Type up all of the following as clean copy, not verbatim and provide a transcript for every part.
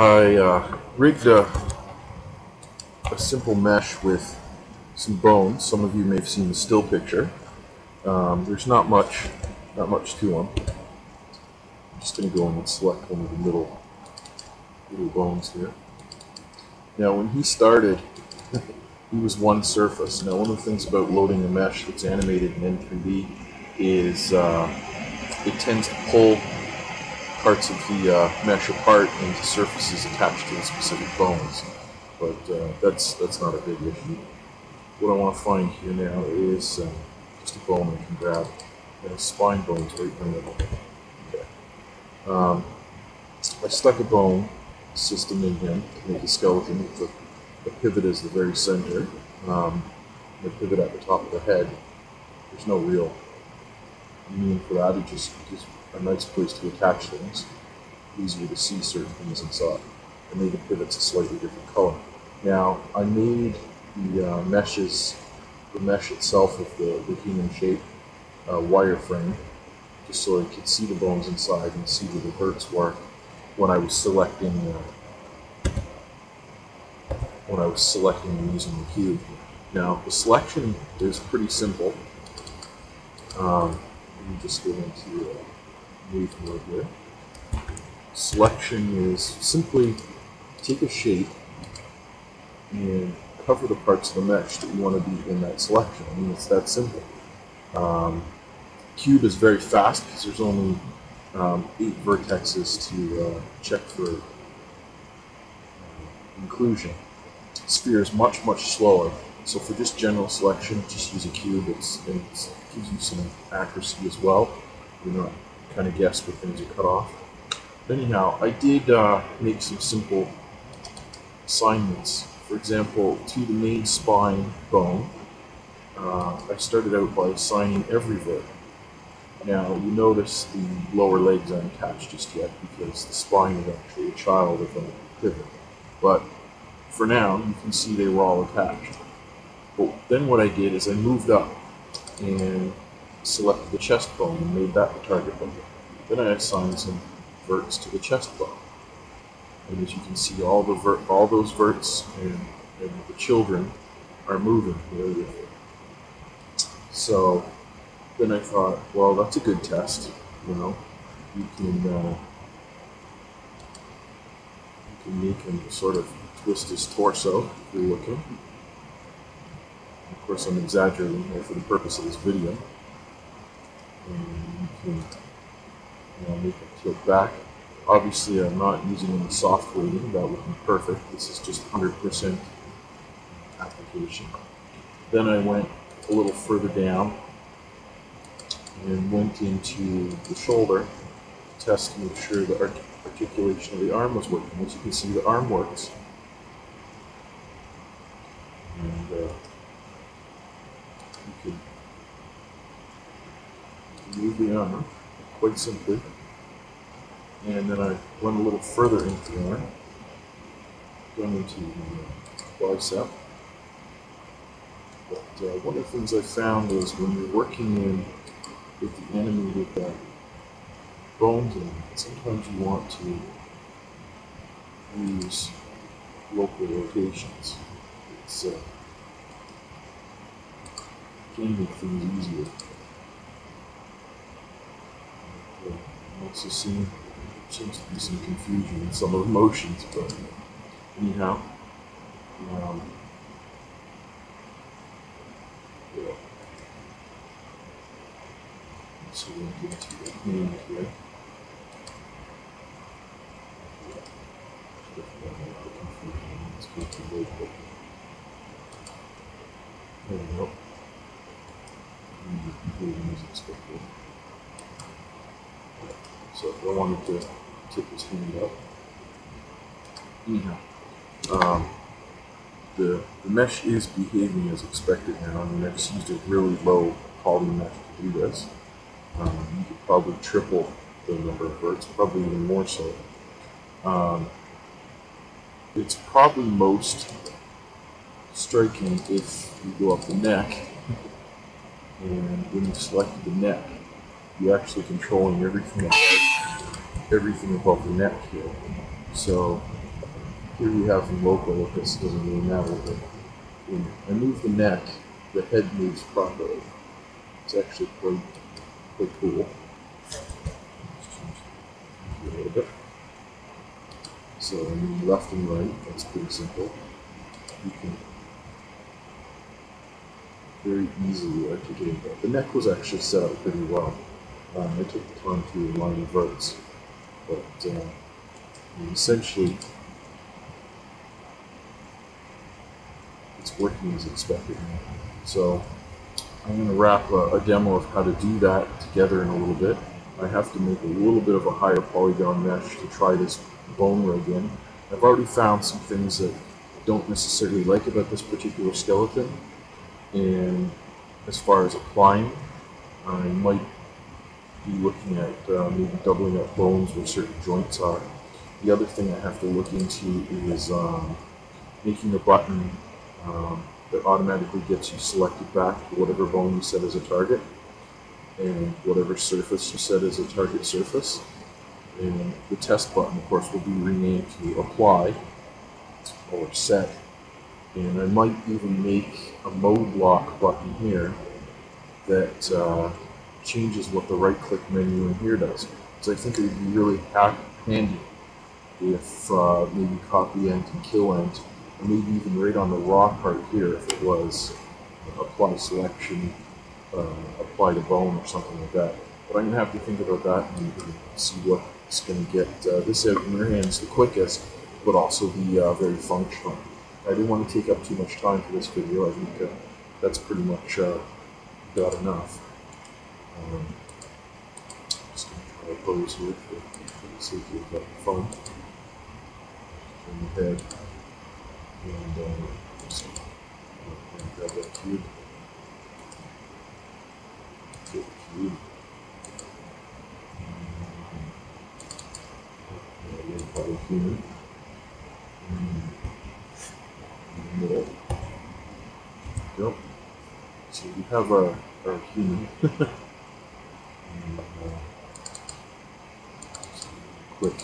I rigged a simple mesh with some bones. Some of you may have seen the still picture. There's not much to them. I'm just going to go in and select one of the little bones here. Now, when he started, he was one surface. Now, one of the things about loading a mesh that's animated in P3D is it tends to pull parts of the mesh apart into surfaces attached to the specific bones. But that's not a big issue. What I want to find here now is just a bone I can grab. And a spine bone's right in the middle. Okay. I stuck a bone system in him to make a skeleton with the pivot is the very center. The pivot at the top of the head. There's no real meaning for that. It just gives a nice place to attach things. Easier to see certain things inside. I made the pivots a slightly different color. Now, I made the mesh itself of the human shape wireframe, just so I could see the bones inside and see where the verts were when I was selecting and using the cube. Now, the selection is pretty simple. Let me just go into move mode here. Selection is simply take a shape and cover the parts of the mesh that you want to be in that selection. I mean, it's that simple. Cube is very fast because there's only 8 vertexes to check for inclusion. Sphere is much slower. So for just general selection, just use a cube. It gives you some accuracy as well. You're not kind of guess where things are cut off. Anyhow, I did make some simple assignments. For example, to the main spine bone, I started out by assigning every vert. Now, you notice the lower legs aren't attached just yet because the spine is actually a child of a pivot. But for now, you can see they were all attached. But then what I did is I moved up and selected the chest bone and made that the target bone. Then I assigned some verts to the chest bone. And as you can see, all those verts and the children are moving very with it. So then I thought, well, that's a good test. You know, you can make him sort of twist his torso if you're looking. Of course, I'm exaggerating here for the purpose of this video. And you can make it tilt back. Obviously, I'm not using any soft weighting. That would be perfect. This is just 100% application. Then I went a little further down and went into the shoulder to test to make sure the articulation of the arm was working. As you can see, the arm works. And you can move the arm quite simply. And then I went a little further into the arm, going into the bicep. But one of the things I found is when you're working with the animated bones in, sometimes you want to use local rotations. It's can make things easier. I'm also seeing seems to be some confusion in some of the motions, but anyhow, yeah. So we're going to get to the hand here. There we go. As expected. So if I wanted to tip his hand up. Anyhow, the mesh is behaving as expected now, and I've used a really low poly mesh to do this. You could probably triple the number of verts, probably even more so. It's probably most striking if you go up the neck, and when you select the neck, you're actually controlling everything above the neck here. So here we have in local, this doesn't really matter, but when I move the neck, the head moves properly. It's actually quite cool. Just change it a little bit. So I mean left and right, that's pretty simple. You can very easily articulate that. The neck was actually set up pretty well. I took the time to align the verts, but essentially it's working as expected now. So I'm going to wrap a demo of how to do that together in a little bit. I have to make a little bit of a higher polygon mesh to try this bone rig in. I've already found some things that I don't necessarily like about this particular skeleton, and as far as applying, I might be looking at maybe doubling up bones where certain joints are. The other thing I have to look into is making a button that automatically gets you selected back to whatever bone you set as a target and whatever surface you set as a target surface. And the test button, of course, will be renamed to apply or set. And I might even make a mode lock button here that changes what the right-click menu in here does. So I think it would be really handy if maybe copy ent and kill ent, or maybe even right on the raw part here if it was apply selection, apply to bone or something like that. But I'm going to have to think about that and see what's going to get this out in your hands the quickest, but also be very functional. I didn't want to take up too much time for this video. I think that's pretty much got enough. Just going to try a pose here for the sake of fun. Turn the head and just grab that cube. Get the cube. Probably human. In the middle. Yep. So we have our human. And, just quick.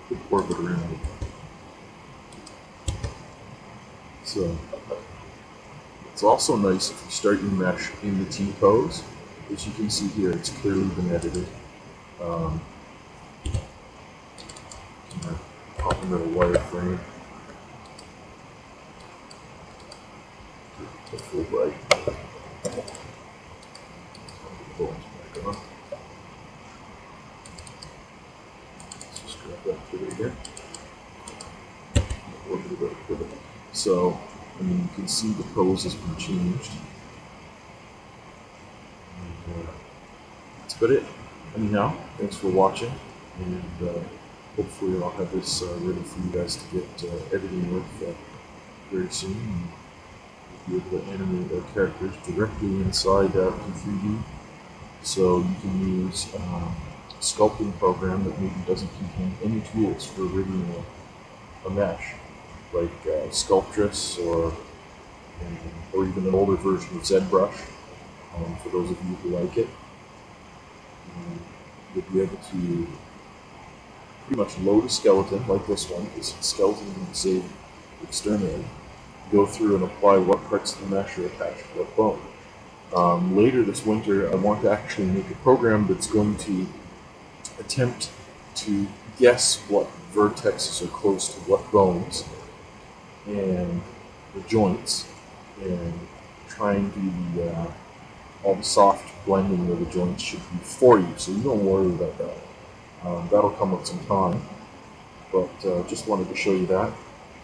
Quick orbit around it. So it's also nice if you start your mesh in the T pose. As you can see here, it's clearly been edited. Pop into the wireframe. The full bright. Let's just grab that pivot again. So, I mean, you can see the pose has been changed. And, that's about it. Anyhow, thanks for watching, and hopefully I'll have this ready for you guys to get editing with very soon. And we'll be able to animate our characters directly inside P3D. So you can use a sculpting program that maybe doesn't contain any tools for rigging a mesh, like Sculptress or even an older version of ZBrush, for those of you who like it. You'll be able to pretty much load a skeleton like this one, because skeleton can be saved externally, go through and apply what parts of the mesh are attached to what bone. Later this winter, I want to actually make a program that's going to attempt to guess what vertexes are close to what bones and the joints, and try and do all the soft blending of the joints should be for you, so you don't worry about that. That'll come with some time, but just wanted to show you that.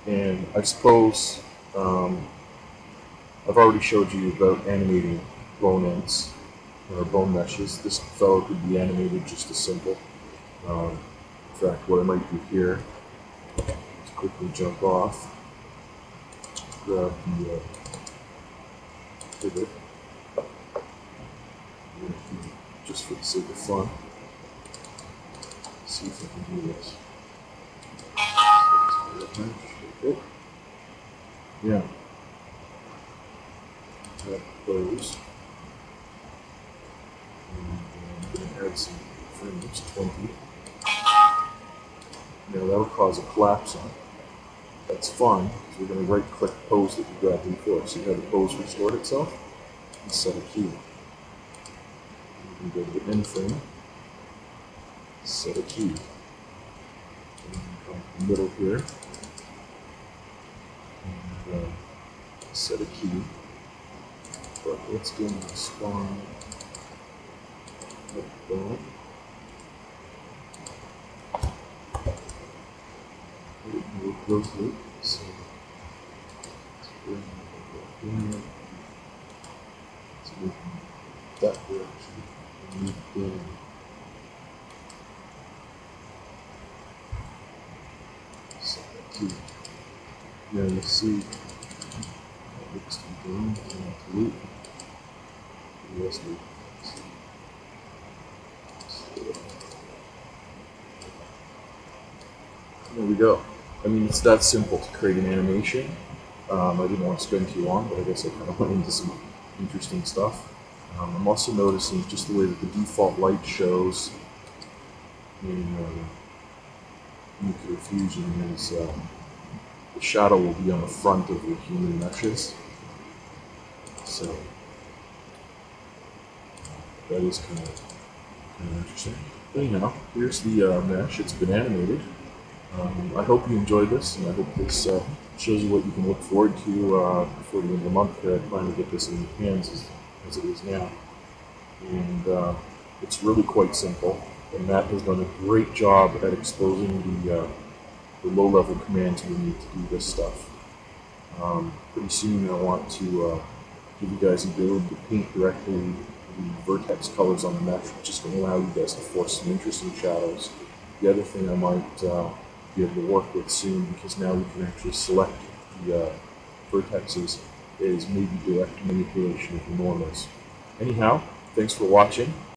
And I suppose I've already showed you about animating bone ends or bone meshes. This fellow could be animated just as simple. In fact, what I might do here is quickly jump off, grab the pivot, just for the sake of fun. See if I can do this. Okay. Yeah. That close. And I'm going to add some frames, 20. Now that'll cause a collapse on it. That's fine, because we're going to right-click pose that we grabbed before. So you have the pose restored itself, and set a key. You can go to the end frame, set a key. And come to the middle here, and set a key. But let's go and spawn like that. Move closely, so let's bring it in. Let's move that direction and move down. Set that key. Now you see it looks to be going to loop. The rest of it. There we go. I mean, it's that simple to create an animation. I didn't want to spend too long, but I guess I kind of went into some interesting stuff. I'm also noticing just the way that the default light shows in nuclear fusion is the shadow will be on the front of the human meshes. So that is kind of interesting. But anyhow, here's the mesh. It's been animated. I hope you enjoyed this, and I hope this shows you what you can look forward to before the end of the month. I plan to get this in your hands as it is now. And it's really quite simple, and Matt has done a great job at exposing the low-level commands we need to do this stuff. Pretty soon I want to give you guys the ability to paint directly the vertex colors on the mesh, which is going to allow you guys to force some interesting shadows. The other thing I might be able to work with soon, because now we can actually select the vertexes, is maybe direct manipulation of the normals. Anyhow, thanks for watching.